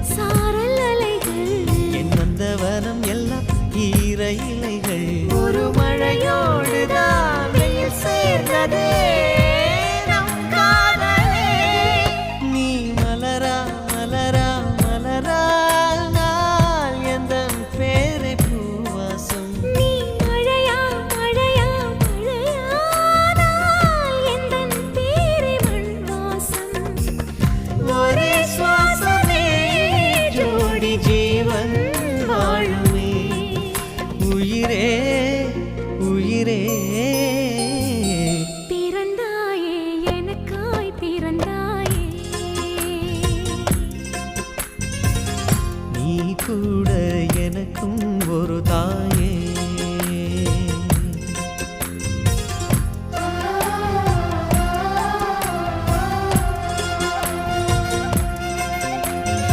சாரல் அலைகள் என் நந்தவனம் எல்லாம் ஈர இலைகள் ஒரு மழையோடுதான் வெயில் சேர்ந்ததே நம் காதலே நீ மலரா மலரா மலரா நாள் எந்தன் பேரை பூவாசம் நீ மழையா மழையா மழையானால் எந்தன் பேரை மண் வாசம் ஒரே சுவாசமே ஜோடி ஜீவன் வாழுமே உயிரே உயிரே பிறந்தாயே எனக்காய் பிறந்தாயே நீ கூட எனக்கும் ஒரு தாயே